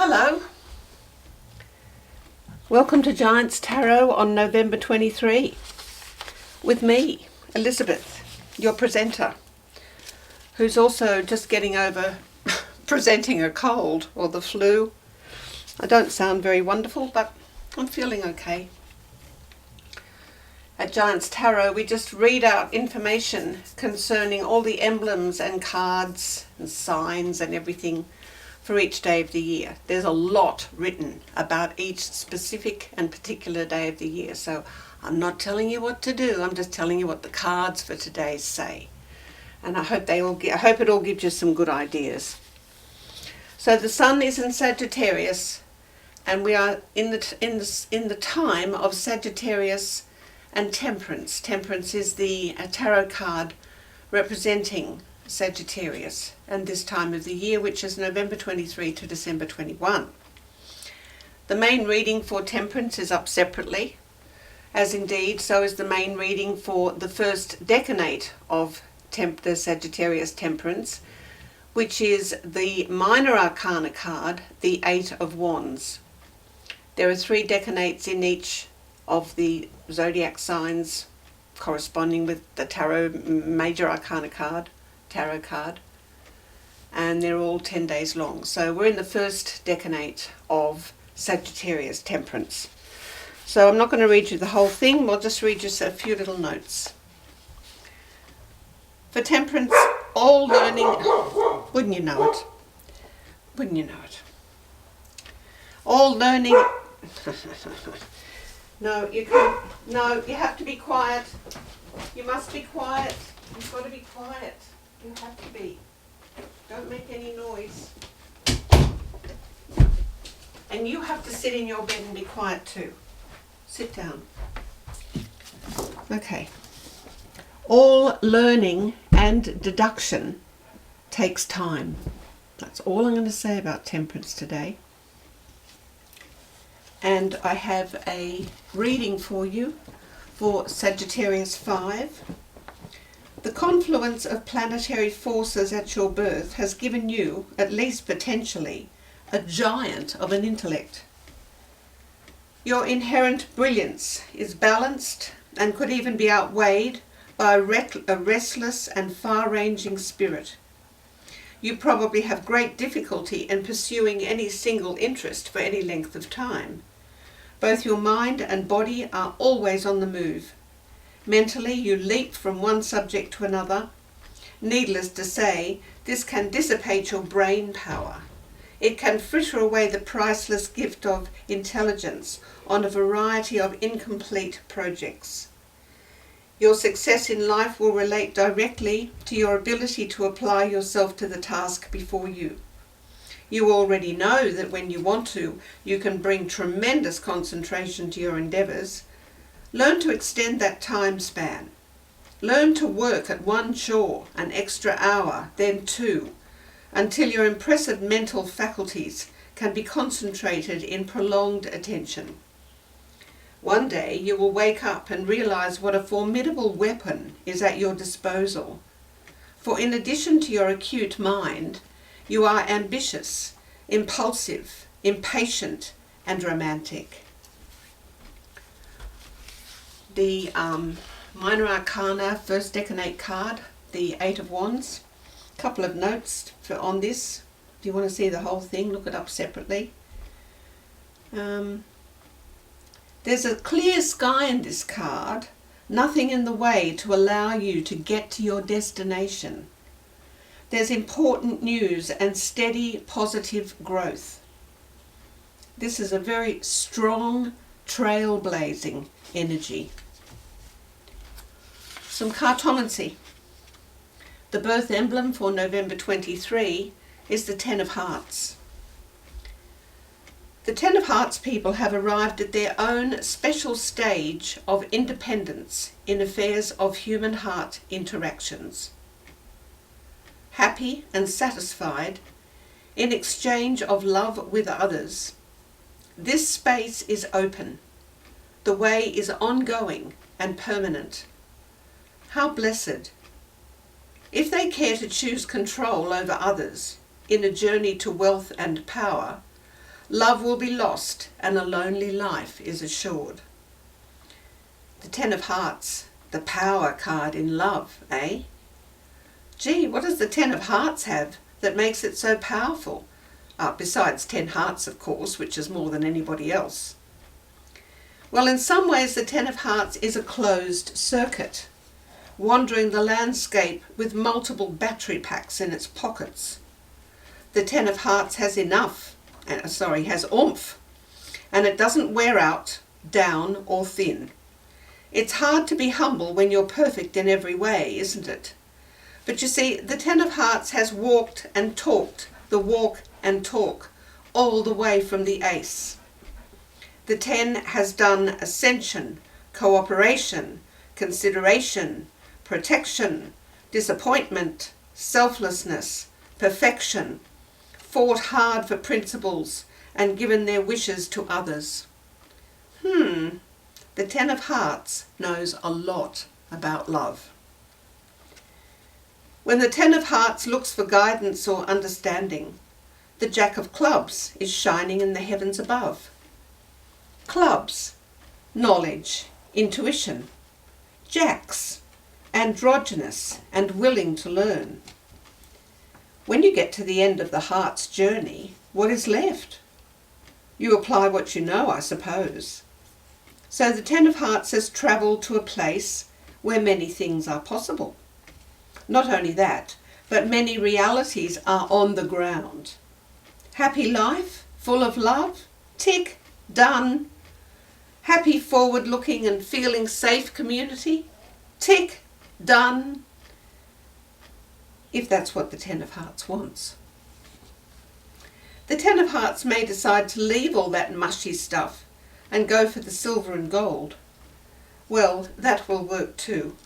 Hello, welcome to Giants Tarot on November 23 with me, Elizabeth, your presenter, who's also just getting over presenting a cold or the flu. I don't sound very wonderful, but I'm feeling okay. At Giants Tarot, we just read out information concerning all the emblems and cards and signs and everything for each day of the year. There's a lot written about each specific and particular day of the year, so I'm not telling you what to do. I'm just telling you what the cards for today say, and I hope it all gives you some good ideas. So the Sun is in Sagittarius, and we are in the time of Sagittarius and Temperance. Temperance is the tarot card representing Sagittarius and this time of the year, which is November 23 to December 21. The main reading for Temperance is up separately, as indeed so is the main reading for the first decanate of the Sagittarius Temperance, which is the Minor Arcana card, the Eight of Wands. There are 3 decanates in each of the zodiac signs corresponding with the Tarot Major Arcana card, tarot card, and they're all 10 days long. So we're in the first decanate of Sagittarius Temperance. So I'm not going to read you the whole thing, I'll just read you a few little notes. For Temperance, all learning, wouldn't you know it? Wouldn't you know it? All learning, no, you have to be quiet. You must be quiet. You've got to be quiet. You have to be. Don't make any noise. And you have to sit in your bed and be quiet too. Sit down. Okay. All learning and deduction takes time. That's all I'm going to say about Temperance today. And I have a reading for you for Sagittarius 5. The confluence of planetary forces at your birth has given you, at least potentially, a giant of an intellect. Your inherent brilliance is balanced and could even be outweighed by a restless and far-ranging spirit. You probably have great difficulty in pursuing any single interest for any length of time. Both your mind and body are always on the move. Mentally, you leap from one subject to another. Needless to say, this can dissipate your brain power. It can fritter away the priceless gift of intelligence on a variety of incomplete projects. Your success in life will relate directly to your ability to apply yourself to the task before you. You already know that when you want to, you can bring tremendous concentration to your endeavours. Learn to extend that time span. Learn to work at one chore an extra hour, then 2, until your impressive mental faculties can be concentrated in prolonged attention. One day you will wake up and realise what a formidable weapon is at your disposal. For in addition to your acute mind, you are ambitious, impulsive, impatient, and romantic. The Minor Arcana first decanate card, the Eight of Wands. A couple of notes on this. If you want to see the whole thing, look it up separately. There's a clear sky in this card, nothing in the way to allow you to get to your destination. There's important news and steady positive growth. This is a very strong, trailblazing energy. Some cartomancy. The birth emblem for November 23 is the Ten of Hearts. The Ten of Hearts people have arrived at their own special stage of independence in affairs of human heart interactions. Happy and satisfied in exchange of love with others. This space is open. The way is ongoing and permanent. How blessed. If they care to choose control over others in a journey to wealth and power, love will be lost and a lonely life is assured. The Ten of Hearts, the power card in love, eh? Gee, what does the Ten of Hearts have that makes it so powerful? Besides 10 hearts, of course, which is more than anybody else. Well, in some ways the Ten of Hearts is a closed circuit, wandering the landscape with multiple battery packs in its pockets. The Ten of Hearts has has oomph, and it doesn't wear out, down or thin. It's hard to be humble when you're perfect in every way, isn't it? But you see, the Ten of Hearts has walked and talked the walk and talk all the way from the Ace. The 10 has done ascension, cooperation, consideration, protection, disappointment, selflessness, perfection, fought hard for principles and given their wishes to others. The Ten of Hearts knows a lot about love. When the Ten of Hearts looks for guidance or understanding, the Jack of Clubs is shining in the heavens above. Clubs, knowledge, intuition. Jacks, androgynous and willing to learn. When you get to the end of the heart's journey, what is left? You apply what you know, I suppose. So the Ten of Hearts has travelled to a place where many things are possible. Not only that, but many realities are on the ground. Happy life, full of love, tick, done. Happy, forward-looking and feeling safe community, tick, done. If that's what the Ten of Hearts wants. The Ten of Hearts may decide to leave all that mushy stuff and go for the silver and gold. Well, that will work too.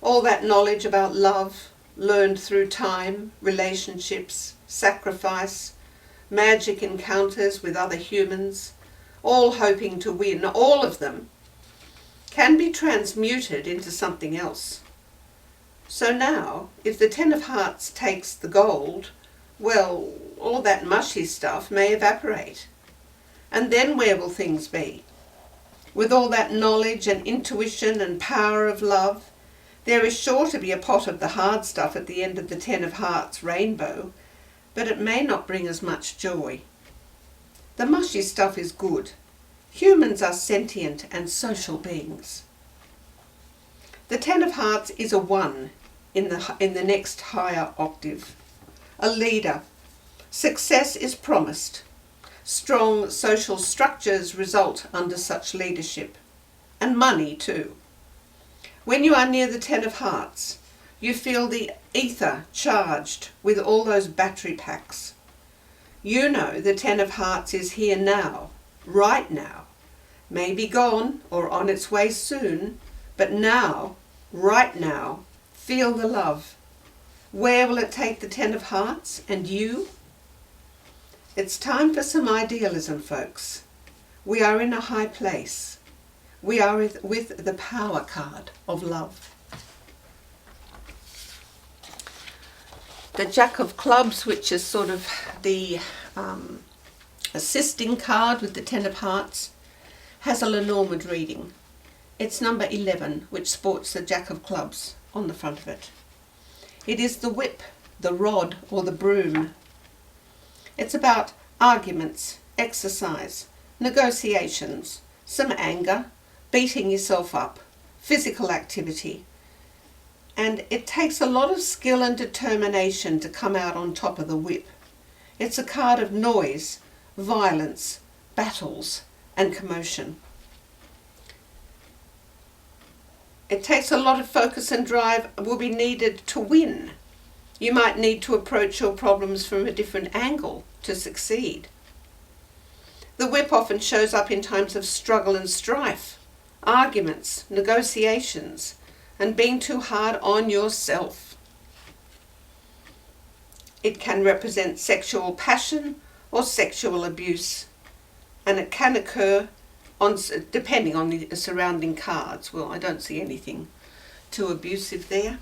All that knowledge about love, learned through time, relationships, sacrifice, magic encounters with other humans, all hoping to win, all of them, can be transmuted into something else. So now, if the Ten of Hearts takes the gold, well, all that mushy stuff may evaporate. And then where will things be? With all that knowledge and intuition and power of love, there is sure to be a pot of the hard stuff at the end of the Ten of Hearts rainbow, but it may not bring as much joy. The mushy stuff is good. Humans are sentient and social beings. The Ten of Hearts is a 1 in the next higher octave. A leader. Success is promised. Strong social structures result under such leadership. And money too. When you are near the Ten of Hearts, you feel the ether charged with all those battery packs. You know the Ten of Hearts is here now, right now. May be gone or on its way soon, but now, right now, feel the love. Where will it take the Ten of Hearts and you? It's time for some idealism, folks. We are in a high place. We are with the power card of love. The Jack of Clubs, which is sort of the assisting card with the Ten of Hearts, has a Lenormand reading. It's number 11, which sports the Jack of Clubs on the front of it. It is the whip, the rod, or the broom. It's about arguments, exercise, negotiations, some anger, beating yourself up, physical activity. And it takes a lot of skill and determination to come out on top of the whip. It's a card of noise, violence, battles, and commotion. It takes a lot of focus and drive will be needed to win. You might need to approach your problems from a different angle to succeed. The whip often shows up in times of struggle and strife, arguments, negotiations, and being too hard on yourself. It can represent sexual passion or sexual abuse, and it can occur depending on the surrounding cards. Well, I don't see anything too abusive there.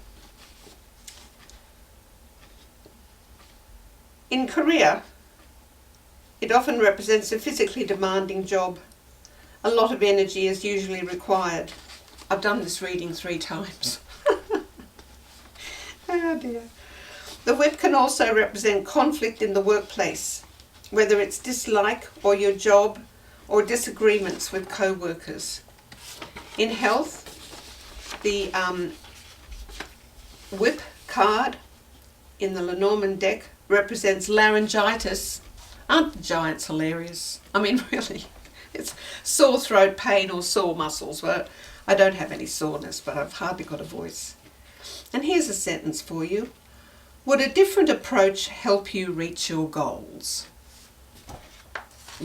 In Korea, It often represents a physically demanding job. A lot of energy is usually required. I've done this reading 3 times. Oh dear. The whip can also represent conflict in the workplace, whether it's dislike or your job or disagreements with co-workers. In health, the whip card in the Lenormand deck represents laryngitis. Aren't the giants hilarious? I mean, really, it's sore throat pain or sore muscles. Well, I don't have any soreness, but I've hardly got a voice. And here's a sentence for you. Would a different approach help you reach your goals?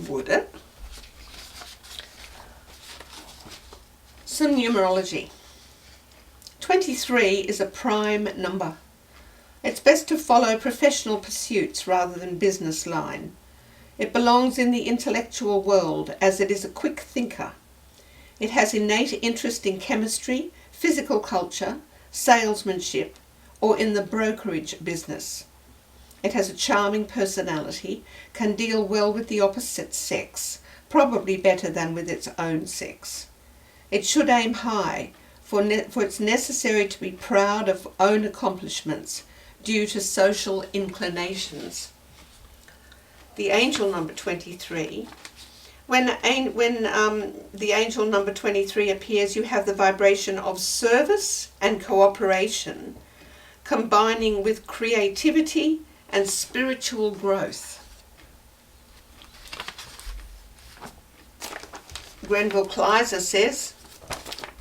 Would it? Some numerology. 23 is a prime number. It's best to follow professional pursuits rather than business line. It belongs in the intellectual world as it is a quick thinker. It has innate interest in chemistry, physical culture, salesmanship, or in the brokerage business. It has a charming personality, can deal well with the opposite sex, probably better than with its own sex. It should aim high, for it's necessary to be proud of own accomplishments due to social inclinations. The angel number 23. When the angel number 23 appears, you have the vibration of service and cooperation, combining with creativity and spiritual growth. Grenville Kleiser says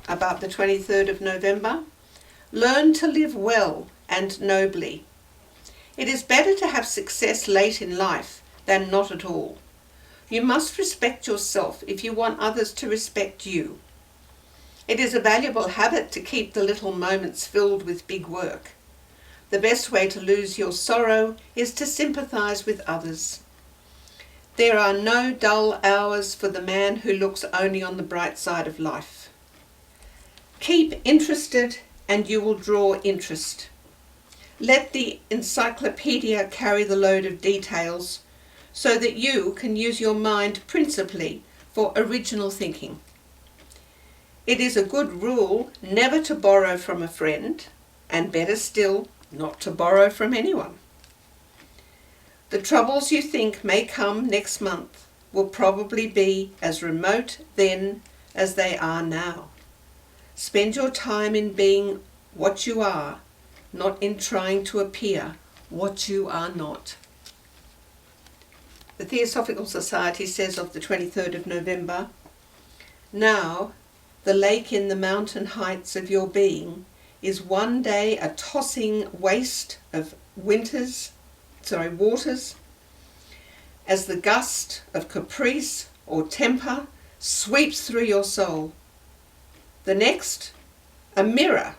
about the 23rd of November, learn to live well and nobly. It is better to have success late in life than not at all. You must respect yourself if you want others to respect you. It is a valuable habit to keep the little moments filled with big work. The best way to lose your sorrow is to sympathize with others. There are no dull hours for the man who looks only on the bright side of life. Keep interested and you will draw interest. Let the encyclopedia carry the load of details so that you can use your mind principally for original thinking. It is a good rule never to borrow from a friend, and better still, not to borrow from anyone. The troubles you think may come next month will probably be as remote then as they are now. Spend your time in being what you are, not in trying to appear what you are not. The Theosophical Society says of the 23rd of November, now the lake in the mountain heights of your being is one day a tossing waste of waters, as the gust of caprice or temper sweeps through your soul. The next, a mirror,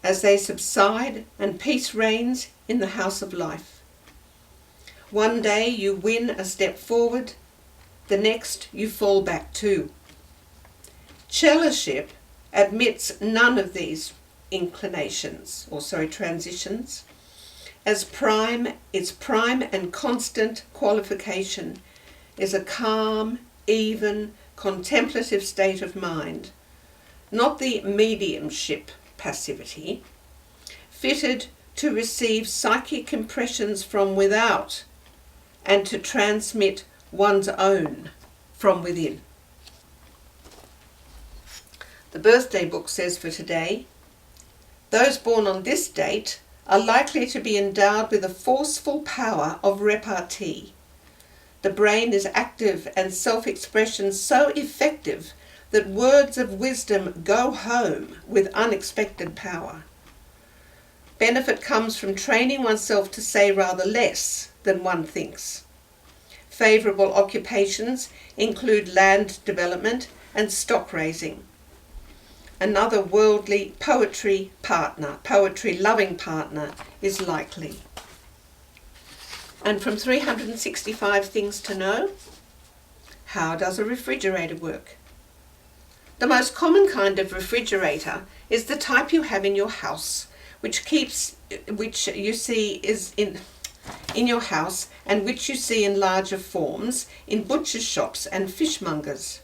as they subside and peace reigns in the house of life. One day you win a step forward, the next you fall back too. Cellowship admits none of these transitions. Its prime and constant qualification is a calm, even, contemplative state of mind, not the mediumship passivity, fitted to receive psychic impressions from without and to transmit one's own from within. The birthday book says for today, those born on this date are likely to be endowed with a forceful power of repartee. The brain is active and self-expression so effective that words of wisdom go home with unexpected power. Benefit comes from training oneself to say rather less than one thinks. Favourable occupations include land development and stock raising. Another worldly poetry-loving partner is likely. And from 365 Things to Know, how does a refrigerator work? The most common kind of refrigerator is the type you have in your house, which you see is in your house and which you see in larger forms in butchers' shops and fishmongers.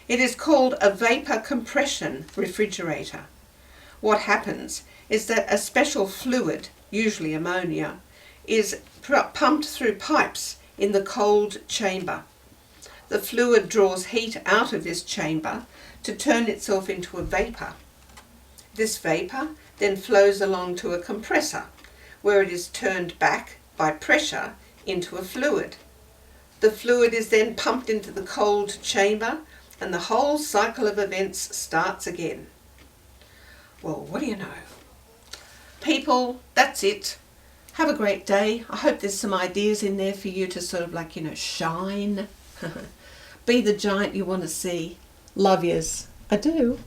It is called a vapor compression refrigerator. What happens is that a special fluid, usually ammonia, is pumped through pipes in the cold chamber. The fluid draws heat out of this chamber to turn itself into a vapor. This vapor then flows along to a compressor, where it is turned back by pressure into a fluid. The fluid is then pumped into the cold chamber, and the whole cycle of events starts again. Well, what do you know? People, that's it. Have a great day. I hope there's some ideas in there for you to sort of like, shine. Be the giant you want to see. Love yous. I do.